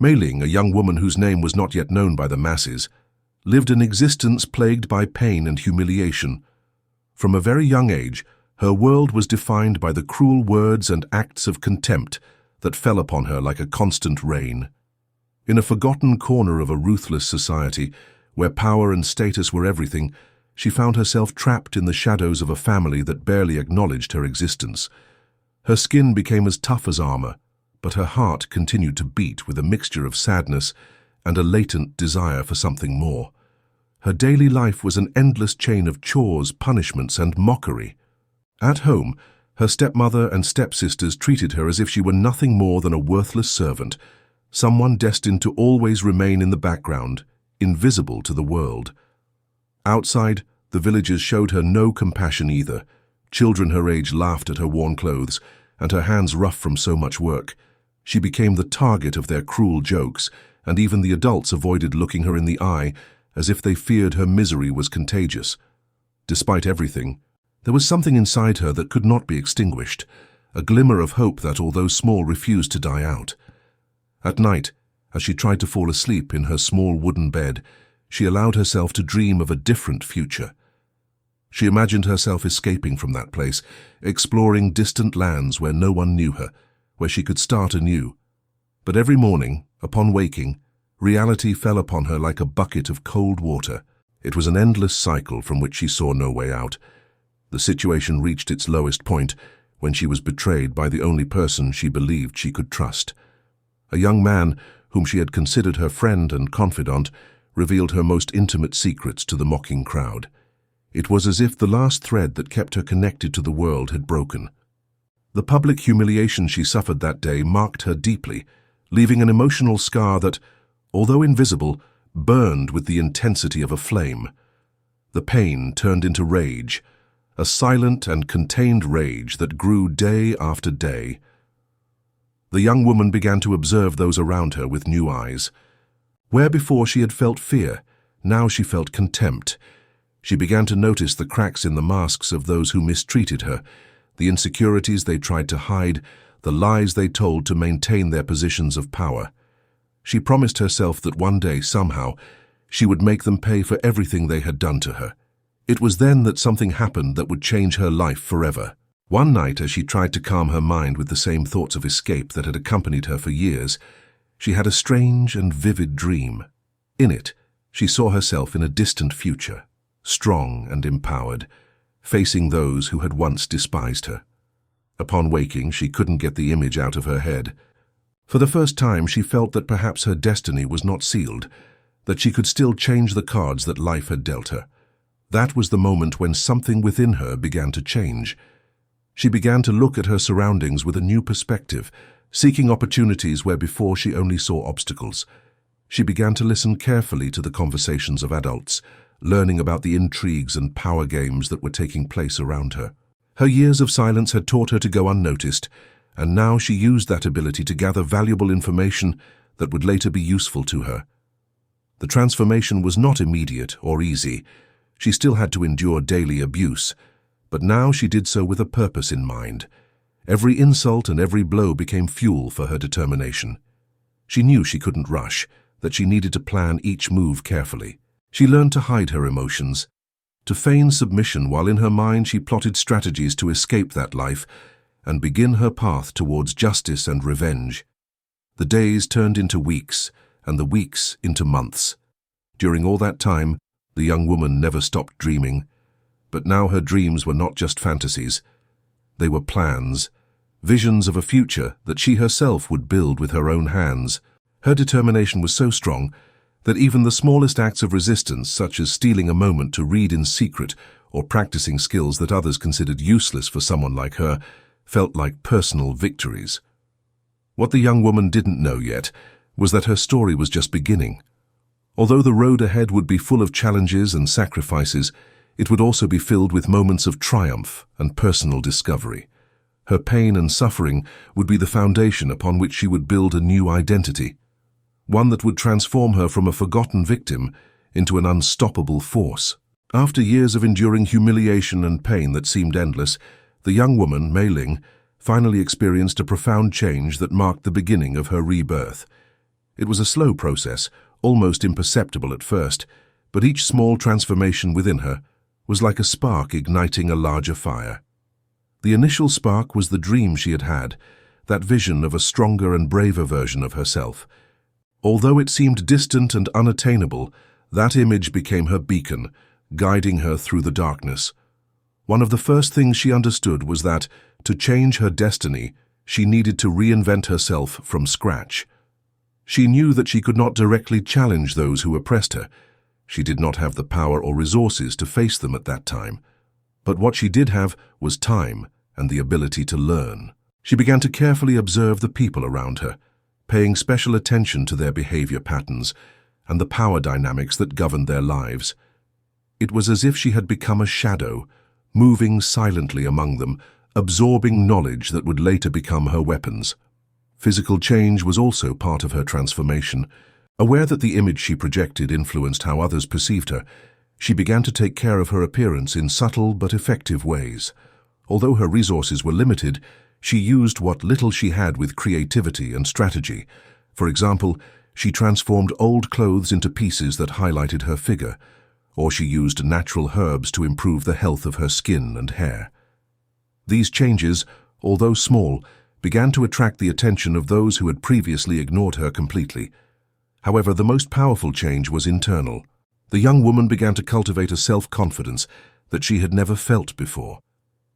Mei Ling, a young woman whose name was not yet known by the masses, lived an existence plagued by pain and humiliation. From a very young age, her world was defined by the cruel words and acts of contempt that fell upon her like a constant rain. In a forgotten corner of a ruthless society, where power and status were everything, she found herself trapped in the shadows of a family that barely acknowledged her existence. Her skin became as tough as armor, but her heart continued to beat with a mixture of sadness and a latent desire for something more. Her daily life was an endless chain of chores, punishments, and mockery. At home, her stepmother and stepsisters treated her as if she were nothing more than a worthless servant, someone destined to always remain in the background, invisible to the world. Outside, the villagers showed her no compassion either. Children her age laughed at her worn clothes and her hands rough from so much work. She became the target of their cruel jokes, and even the adults avoided looking her in the eye, as if they feared her misery was contagious. Despite everything, there was something inside her that could not be extinguished, a glimmer of hope that, although small, refused to die out. At night, as she tried to fall asleep in her small wooden bed, she allowed herself to dream of a different future. She imagined herself escaping from that place, exploring distant lands where no one knew her, where she could start anew. But every morning, upon waking, reality fell upon her like a bucket of cold water. It was an endless cycle from which she saw no way out. The situation reached its lowest point when she was betrayed by the only person she believed she could trust. A young man, whom she had considered her friend and confidant, revealed her most intimate secrets to the mocking crowd. It was as if the last thread that kept her connected to the world had broken. The public humiliation she suffered that day marked her deeply, leaving an emotional scar that, although invisible, burned with the intensity of a flame. The pain turned into rage, a silent and contained rage that grew day after day. The young woman began to observe those around her with new eyes. Where before she had felt fear, now she felt contempt. She began to notice the cracks in the masks of those who mistreated her, the insecurities they tried to hide, the lies they told to maintain their positions of power. She promised herself that one day, somehow, she would make them pay for everything they had done to her. It was then that something happened that would change her life forever. One night, as she tried to calm her mind with the same thoughts of escape that had accompanied her for years, she had a strange and vivid dream. In it, she saw herself in a distant future, strong and empowered, facing those who had once despised her. Upon waking, she couldn't get the image out of her head. For the first time, she felt that perhaps her destiny was not sealed, that she could still change the cards that life had dealt her. That was the moment when something within her began to change. She began to look at her surroundings with a new perspective, seeking opportunities where before she only saw obstacles. She began to listen carefully to the conversations of adults, learning about the intrigues and power games that were taking place around her. Her years of silence had taught her to go unnoticed, and now she used that ability to gather valuable information that would later be useful to her. The transformation was not immediate or easy. She still had to endure daily abuse, but now she did so with a purpose in mind. Every insult and every blow became fuel for her determination. She knew she couldn't rush, that she needed to plan each move carefully. She learned to hide her emotions, to feign submission while in her mind she plotted strategies to escape that life and begin her path towards justice and revenge. The days turned into weeks, and the weeks into months. During all that time, the young woman never stopped dreaming. But now her dreams were not just fantasies. They were plans, visions of a future that she herself would build with her own hands. Her determination was so strong that even the smallest acts of resistance, such as stealing a moment to read in secret or practicing skills that others considered useless for someone like her, felt like personal victories. What the young woman didn't know yet was that her story was just beginning. Although the road ahead would be full of challenges and sacrifices, it would also be filled with moments of triumph and personal discovery. Her pain and suffering would be the foundation upon which she would build a new identity, one that would transform her from a forgotten victim into an unstoppable force. After years of enduring humiliation and pain that seemed endless, the young woman, Mei Ling, finally experienced a profound change that marked the beginning of her rebirth. It was a slow process, almost imperceptible at first, but each small transformation within her was like a spark igniting a larger fire. The initial spark was the dream she had had, that vision of a stronger and braver version of herself. Although it seemed distant and unattainable, that image became her beacon, guiding her through the darkness. One of the first things she understood was that, to change her destiny, she needed to reinvent herself from scratch. She knew that she could not directly challenge those who oppressed her. She did not have the power or resources to face them at that time. But what she did have was time and the ability to learn. She began to carefully observe the people around her, paying special attention to their behavior patterns and the power dynamics that governed their lives. It was as if she had become a shadow, moving silently among them, absorbing knowledge that would later become her weapons. Physical change was also part of her transformation. Aware that the image she projected influenced how others perceived her, she began to take care of her appearance in subtle but effective ways. Although her resources were limited, she used what little she had with creativity and strategy. For example, she transformed old clothes into pieces that highlighted her figure, or she used natural herbs to improve the health of her skin and hair. These changes, although small, began to attract the attention of those who had previously ignored her completely. However, the most powerful change was internal. The young woman began to cultivate a self-confidence that she had never felt before.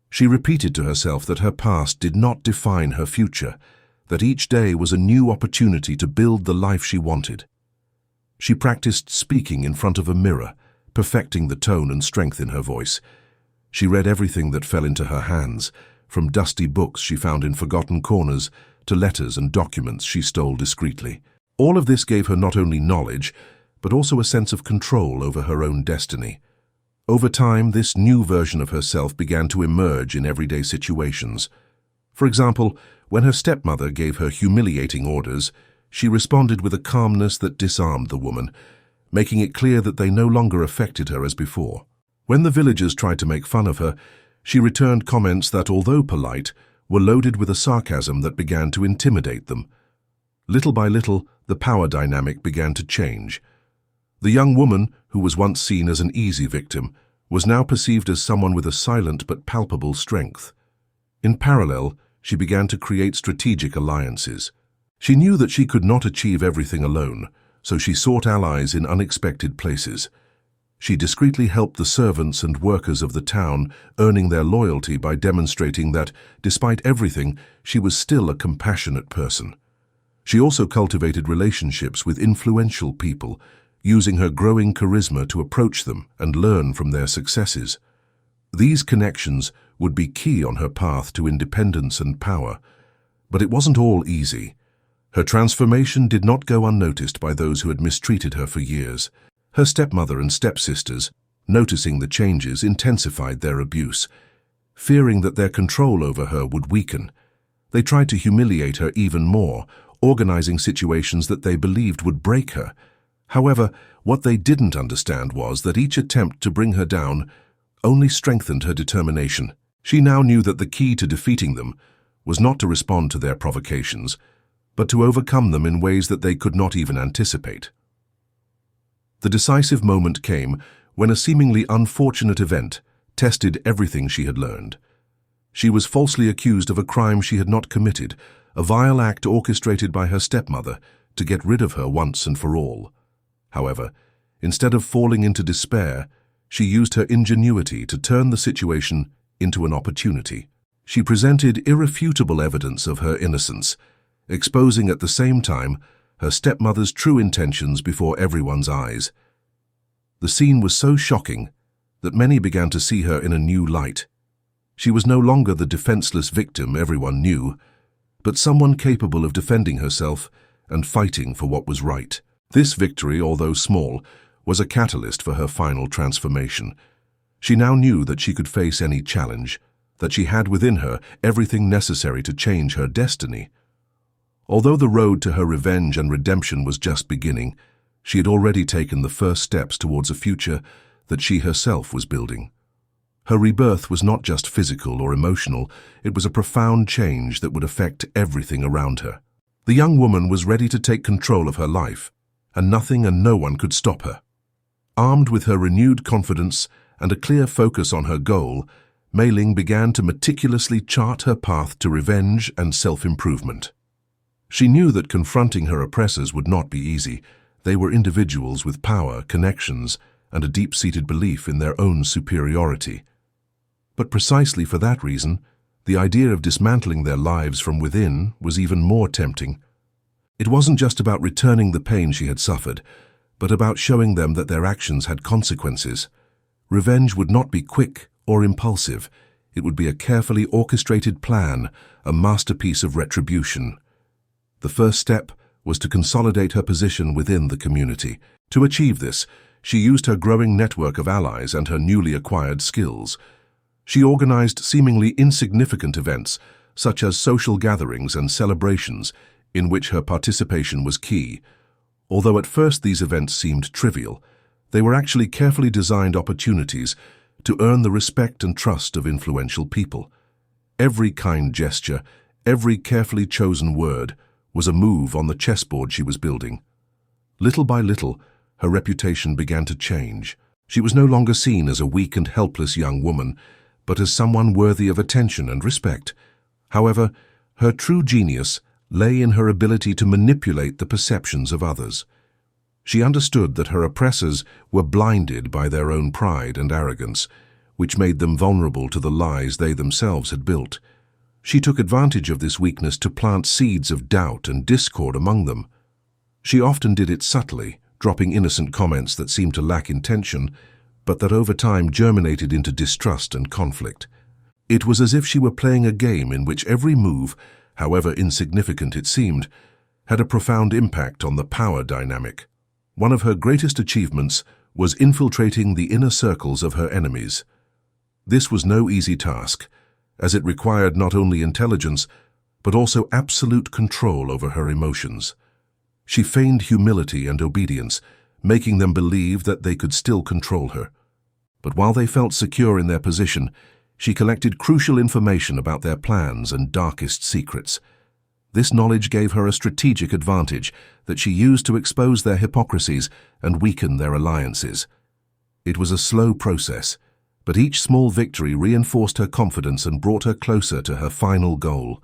She repeated to herself that her past did not define her future, that each day was a new opportunity to build the life she wanted. She practiced speaking in front of a mirror, perfecting the tone and strength in her voice. She read everything that fell into her hands, from dusty books she found in forgotten corners to letters and documents she stole discreetly. All of this gave her not only knowledge, but also a sense of control over her own destiny. Over time, this new version of herself began to emerge in everyday situations. For example, when her stepmother gave her humiliating orders, she responded with a calmness that disarmed the woman, making it clear that they no longer affected her as before. When the villagers tried to make fun of her, she returned comments that, although polite, were loaded with a sarcasm that began to intimidate them. Little by little, the power dynamic began to change. The young woman, who was once seen as an easy victim, was now perceived as someone with a silent but palpable strength. In parallel, she began to create strategic alliances. She knew that she could not achieve everything alone, so she sought allies in unexpected places. She discreetly helped the servants and workers of the town, earning their loyalty by demonstrating that, despite everything, she was still a compassionate person. She also cultivated relationships with influential people, using her growing charisma to approach them and learn from their successes. These connections would be key on her path to independence and power. But it wasn't all easy. Her transformation did not go unnoticed by those who had mistreated her for years. Her stepmother and stepsisters, noticing the changes, intensified their abuse. Fearing that their control over her would weaken, they tried to humiliate her even more, organizing situations that they believed would break her. However, what they didn't understand was that each attempt to bring her down only strengthened her determination. She now knew that the key to defeating them was not to respond to their provocations, but to overcome them in ways that they could not even anticipate. The decisive moment came when a seemingly unfortunate event tested everything she had learned. She was falsely accused of a crime she had not committed, a vile act orchestrated by her stepmother to get rid of her once and for all. However, instead of falling into despair, she used her ingenuity to turn the situation into an opportunity. She presented irrefutable evidence of her innocence, exposing at the same time her stepmother's true intentions before everyone's eyes. The scene was so shocking that many began to see her in a new light. She was no longer the defenseless victim everyone knew, but someone capable of defending herself and fighting for what was right. This victory, although small, was a catalyst for her final transformation. She now knew that she could face any challenge, that she had within her everything necessary to change her destiny. Although the road to her revenge and redemption was just beginning, she had already taken the first steps towards a future that she herself was building. Her rebirth was not just physical or emotional, it was a profound change that would affect everything around her. The young woman was ready to take control of her life, and nothing and no one could stop her. Armed with her renewed confidence and a clear focus on her goal, Mei Ling began to meticulously chart her path to revenge and self-improvement. She knew that confronting her oppressors would not be easy. They were individuals with power, connections, and a deep-seated belief in their own superiority. But precisely for that reason, the idea of dismantling their lives from within was even more tempting. It wasn't just about returning the pain she had suffered, but about showing them that their actions had consequences. Revenge would not be quick or impulsive. It would be a carefully orchestrated plan, a masterpiece of retribution. The first step was to consolidate her position within the community. To achieve this, she used her growing network of allies and her newly acquired skills. She organized seemingly insignificant events, such as social gatherings and celebrations, in which her participation was key. Although at first these events seemed trivial, they were actually carefully designed opportunities to earn the respect and trust of influential people. Every kind gesture, every carefully chosen word, was a move on the chessboard she was building. Little by little, her reputation began to change. She was no longer seen as a weak and helpless young woman, but as someone worthy of attention and respect. However, her true genius lay in her ability to manipulate the perceptions of others. She understood that her oppressors were blinded by their own pride and arrogance, which made them vulnerable to the lies they themselves had built. She took advantage of this weakness to plant seeds of doubt and discord among them. She often did it subtly, dropping innocent comments that seemed to lack intention, but that over time germinated into distrust and conflict. It was as if she were playing a game in which every move, however insignificant it seemed, had a profound impact on the power dynamic. One of her greatest achievements was infiltrating the inner circles of her enemies. This was no easy task, as it required not only intelligence, but also absolute control over her emotions. She feigned humility and obedience, making them believe that they could still control her. But while they felt secure in their position, she collected crucial information about their plans and darkest secrets. This knowledge gave her a strategic advantage that she used to expose their hypocrisies and weaken their alliances. It was a slow process, but each small victory reinforced her confidence and brought her closer to her final goal.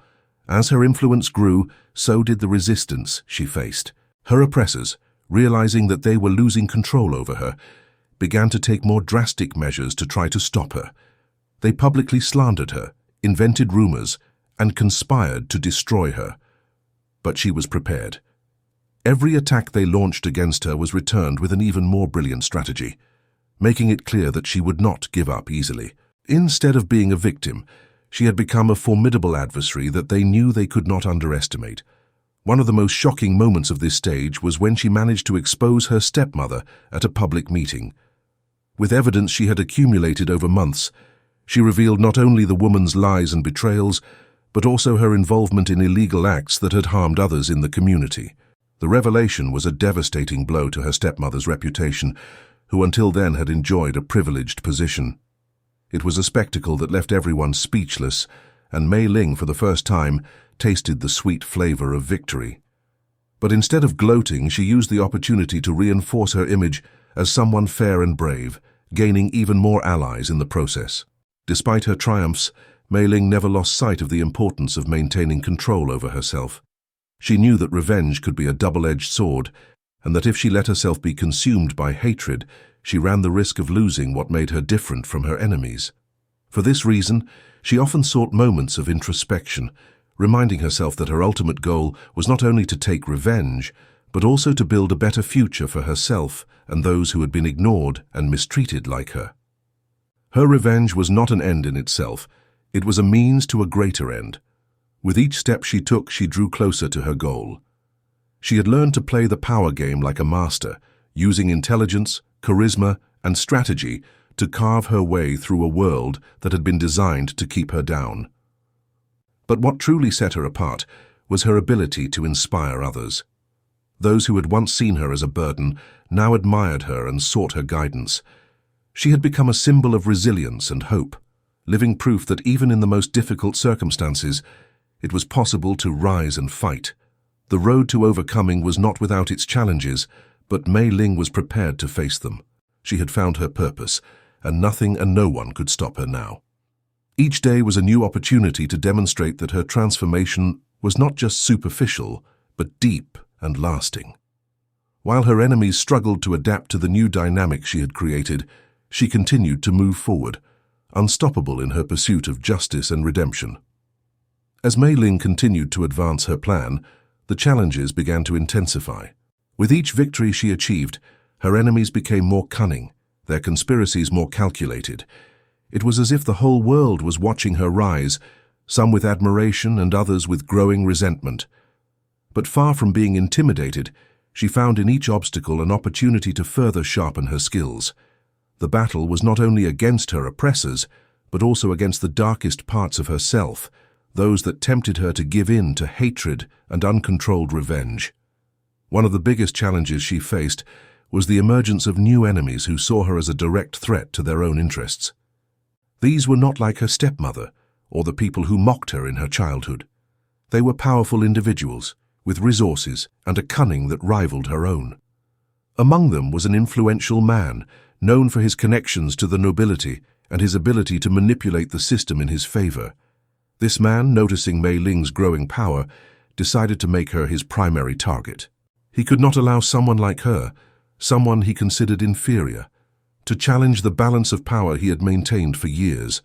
As her influence grew, so did the resistance she faced. Her oppressors, realizing that they were losing control over her, began to take more drastic measures to try to stop her. They publicly slandered her, invented rumors, and conspired to destroy her. But she was prepared. Every attack they launched against her was returned with an even more brilliant strategy, making it clear that she would not give up easily. Instead of being a victim, she had become a formidable adversary that they knew they could not underestimate. One of the most shocking moments of this stage was when she managed to expose her stepmother at a public meeting. With evidence she had accumulated over months, she revealed not only the woman's lies and betrayals, but also her involvement in illegal acts that had harmed others in the community. The revelation was a devastating blow to her stepmother's reputation, who until then had enjoyed a privileged position. It was a spectacle that left everyone speechless, and Mei Ling, for the first time, tasted the sweet flavor of victory. But instead of gloating, she used the opportunity to reinforce her image as someone fair and brave, gaining even more allies in the process. Despite her triumphs, Mei Ling never lost sight of the importance of maintaining control over herself. She knew that revenge could be a double-edged sword, and that if she let herself be consumed by hatred, she ran the risk of losing what made her different from her enemies. For this reason, she often sought moments of introspection, reminding herself that her ultimate goal was not only to take revenge, but also to build a better future for herself and those who had been ignored and mistreated like her. Her revenge was not an end in itself, it was a means to a greater end. With each step she took, she drew closer to her goal. She had learned to play the power game like a master, using intelligence, charisma, and strategy to carve her way through a world that had been designed to keep her down. But what truly set her apart was her ability to inspire others. Those who had once seen her as a burden now admired her and sought her guidance. She had become a symbol of resilience and hope, living proof that even in the most difficult circumstances, it was possible to rise and fight. The road to overcoming was not without its challenges, but Mei Ling was prepared to face them. She had found her purpose, and nothing and no one could stop her now. Each day was a new opportunity to demonstrate that her transformation was not just superficial, but deep and lasting. While her enemies struggled to adapt to the new dynamic she had created, she continued to move forward, unstoppable in her pursuit of justice and redemption. As Mei Ling continued to advance her plan, the challenges began to intensify. With each victory she achieved, her enemies became more cunning, their conspiracies more calculated. It was as if the whole world was watching her rise, some with admiration and others with growing resentment. But far from being intimidated, she found in each obstacle an opportunity to further sharpen her skills. The battle was not only against her oppressors, but also against the darkest parts of herself, those that tempted her to give in to hatred and uncontrolled revenge. One of the biggest challenges she faced was the emergence of new enemies who saw her as a direct threat to their own interests. These were not like her stepmother or the people who mocked her in her childhood. They were powerful individuals with resources and a cunning that rivaled her own. Among them was an influential man, known for his connections to the nobility and his ability to manipulate the system in his favor. This man, noticing Mei Ling's growing power, decided to make her his primary target. He could not allow someone like her, someone he considered inferior, to challenge the balance of power he had maintained for years.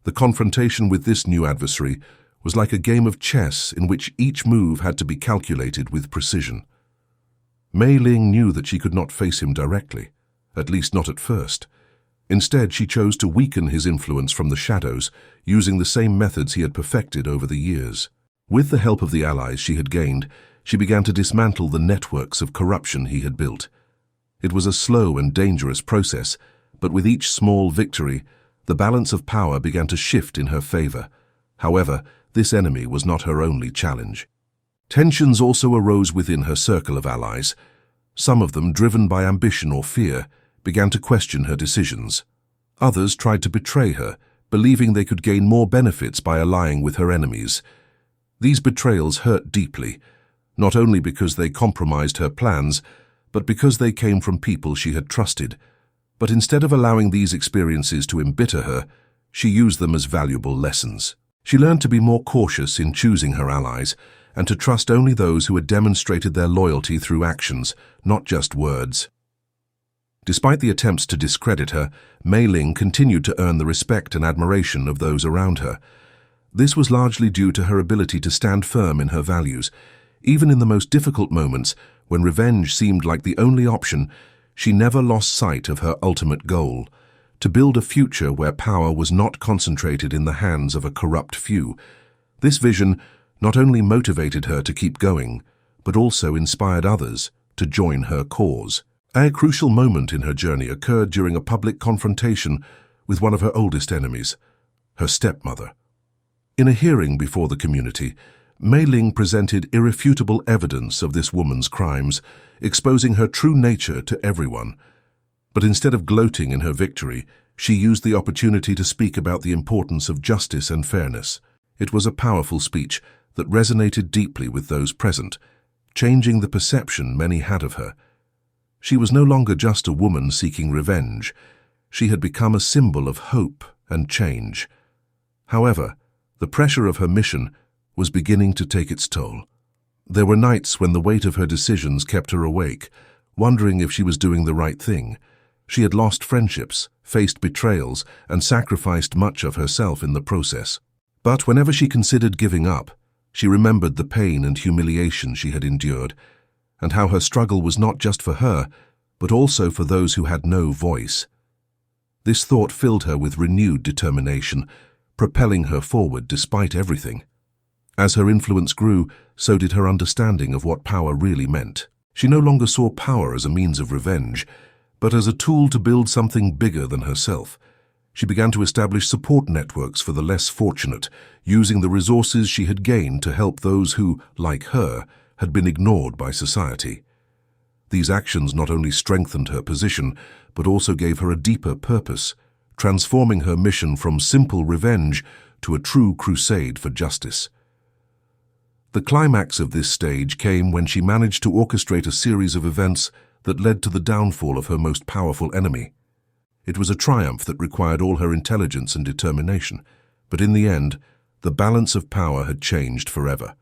The confrontation with this new adversary was like a game of chess in which each move had to be calculated with precision. Mei Ling knew that she could not face him directly, at least not at first. Instead, she chose to weaken his influence from the shadows, using the same methods he had perfected over the years. With the help of the allies she had gained, she began to dismantle the networks of corruption he had built. It was a slow and dangerous process, but with each small victory, the balance of power began to shift in her favor. However, this enemy was not her only challenge. Tensions also arose within her circle of allies. Some of them, driven by ambition or fear, began to question her decisions. Others tried to betray her, believing they could gain more benefits by allying with her enemies. These betrayals hurt deeply, not only because they compromised her plans, but because they came from people she had trusted. But instead of allowing these experiences to embitter her, she used them as valuable lessons. She learned to be more cautious in choosing her allies, and to trust only those who had demonstrated their loyalty through actions, not just words. Despite the attempts to discredit her, Mei Ling continued to earn the respect and admiration of those around her. This was largely due to her ability to stand firm in her values. Even in the most difficult moments, when revenge seemed like the only option, she never lost sight of her ultimate goal: to build a future where power was not concentrated in the hands of a corrupt few. This vision not only motivated her to keep going, but also inspired others to join her cause. A crucial moment in her journey occurred during a public confrontation with one of her oldest enemies, her stepmother. In a hearing before the community, Mei Ling presented irrefutable evidence of this woman's crimes, exposing her true nature to everyone. But instead of gloating in her victory, she used the opportunity to speak about the importance of justice and fairness. It was a powerful speech that resonated deeply with those present, changing the perception many had of her. She was no longer just a woman seeking revenge. She had become a symbol of hope and change. However, the pressure of her mission was beginning to take its toll. There were nights when the weight of her decisions kept her awake, wondering if she was doing the right thing. She had lost friendships, faced betrayals, and sacrificed much of herself in the process. But whenever she considered giving up, she remembered the pain and humiliation she had endured, and how her struggle was not just for her, but also for those who had no voice. This thought filled her with renewed determination, propelling her forward despite everything. As her influence grew, so did her understanding of what power really meant. She no longer saw power as a means of revenge, but as a tool to build something bigger than herself. She began to establish support networks for the less fortunate, using the resources she had gained to help those who, like her, had been ignored by society. These actions not only strengthened her position, but also gave her a deeper purpose, transforming her mission from simple revenge to a true crusade for justice. The climax of this stage came when she managed to orchestrate a series of events that led to the downfall of her most powerful enemy. It was a triumph that required all her intelligence and determination, but in the end, the balance of power had changed forever.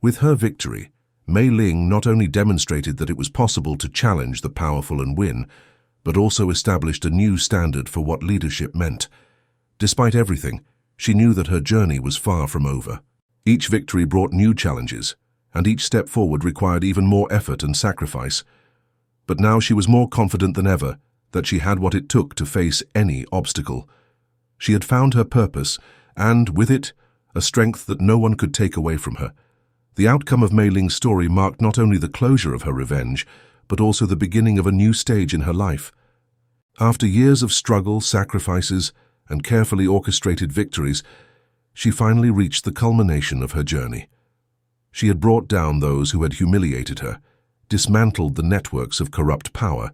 With her victory, Mei Ling not only demonstrated that it was possible to challenge the powerful and win, but also established a new standard for what leadership meant. Despite everything, she knew that her journey was far from over. Each victory brought new challenges, and each step forward required even more effort and sacrifice. But now she was more confident than ever that she had what it took to face any obstacle. She had found her purpose, and, with it, a strength that no one could take away from her. The outcome of Mei Ling's story marked not only the closure of her revenge, but also the beginning of a new stage in her life. After years of struggle, sacrifices, and carefully orchestrated victories, she finally reached the culmination of her journey. She had brought down those who had humiliated her, dismantled the networks of corrupt power,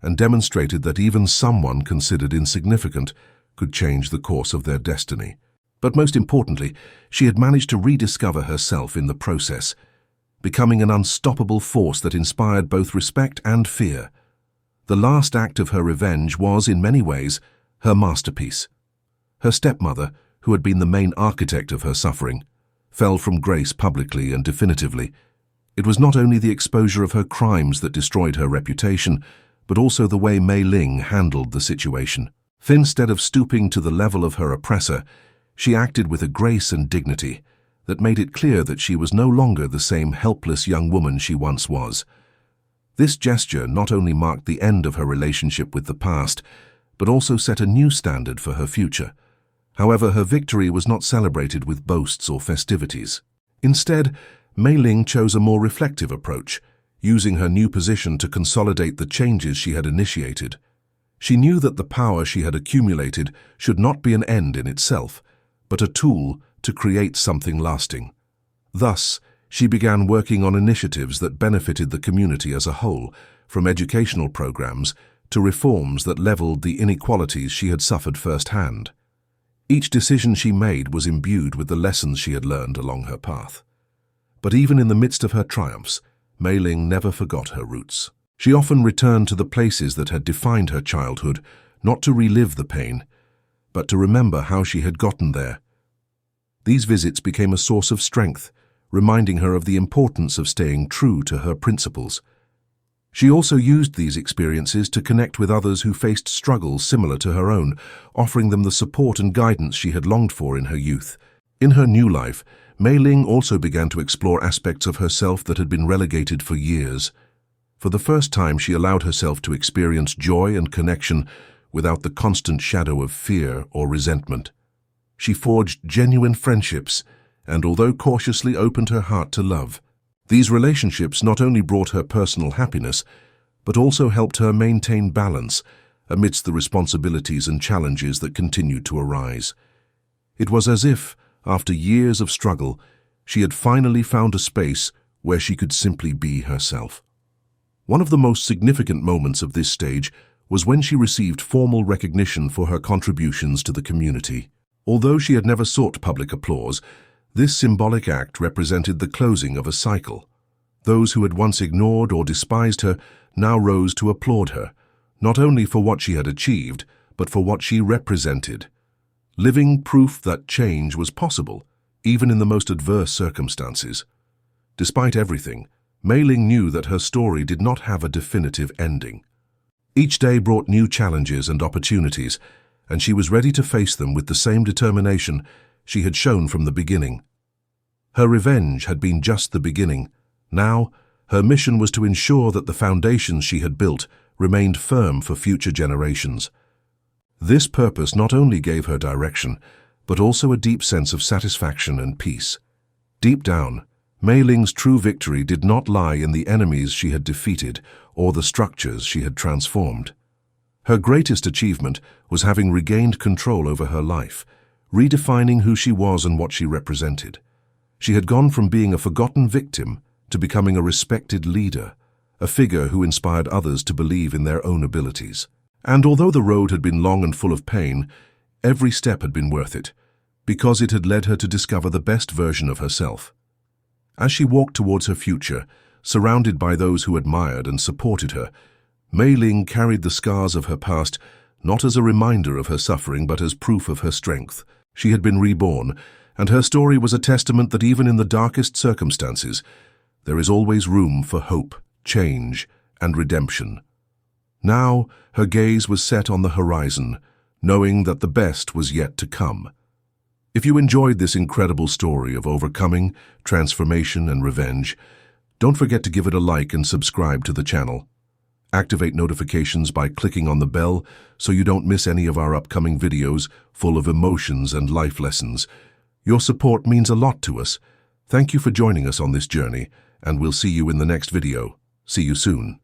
and demonstrated that even someone considered insignificant could change the course of their destiny. But most importantly, she had managed to rediscover herself in the process, becoming an unstoppable force that inspired both respect and fear. The last act of her revenge was, in many ways, her masterpiece. Her stepmother, who had been the main architect of her suffering, fell from grace publicly and definitively. It was not only the exposure of her crimes that destroyed her reputation, but also the way Mei Ling handled the situation. Instead of stooping to the level of her oppressor, she acted with a grace and dignity that made it clear that she was no longer the same helpless young woman she once was. This gesture not only marked the end of her relationship with the past, but also set a new standard for her future. However, her victory was not celebrated with boasts or festivities. Instead, Mei Ling chose a more reflective approach, using her new position to consolidate the changes she had initiated. She knew that the power she had accumulated should not be an end in itself, but a tool to create something lasting. Thus, she began working on initiatives that benefited the community as a whole, from educational programs to reforms that leveled the inequalities she had suffered firsthand. Each decision she made was imbued with the lessons she had learned along her path. But even in the midst of her triumphs, Mei Ling never forgot her roots. She often returned to the places that had defined her childhood, not to relive the pain, but to remember how she had gotten there. These visits became a source of strength, reminding her of the importance of staying true to her principles. She also used these experiences to connect with others who faced struggles similar to her own, offering them the support and guidance she had longed for in her youth. In her new life, Mei Ling also began to explore aspects of herself that had been relegated for years. For the first time, she allowed herself to experience joy and connection without the constant shadow of fear or resentment. She forged genuine friendships and, although cautiously, opened her heart to love. These relationships not only brought her personal happiness, but also helped her maintain balance amidst the responsibilities and challenges that continued to arise. It was as if, after years of struggle, she had finally found a space where she could simply be herself. One of the most significant moments of this stage was when she received formal recognition for her contributions to the community. Although she had never sought public applause, this symbolic act represented the closing of a cycle. Those who had once ignored or despised her now rose to applaud her, not only for what she had achieved, but for what she represented. Living proof that change was possible, even in the most adverse circumstances. Despite everything, Mei Ling knew that her story did not have a definitive ending. Each day brought new challenges and opportunities, and she was ready to face them with the same determination she had shown from the beginning. Her revenge had been just the beginning. Now, her mission was to ensure that the foundations she had built remained firm for future generations. This purpose not only gave her direction, but also a deep sense of satisfaction and peace. Deep down, Mei Ling's true victory did not lie in the enemies she had defeated or the structures she had transformed. Her greatest achievement was having regained control over her life, redefining who she was and what she represented. She had gone from being a forgotten victim to becoming a respected leader, a figure who inspired others to believe in their own abilities. And although the road had been long and full of pain, every step had been worth it, because it had led her to discover the best version of herself. As she walked towards her future, surrounded by those who admired and supported her, Mei Ling carried the scars of her past not as a reminder of her suffering but as proof of her strength. She had been reborn, and her story was a testament that even in the darkest circumstances, there is always room for hope, change, and redemption. Now, her gaze was set on the horizon, knowing that the best was yet to come. If you enjoyed this incredible story of overcoming, transformation, and revenge, don't forget to give it a like and subscribe to the channel. Activate notifications by clicking on the bell so you don't miss any of our upcoming videos full of emotions and life lessons. Your support means a lot to us. Thank you for joining us on this journey, and we'll see you in the next video. See you soon.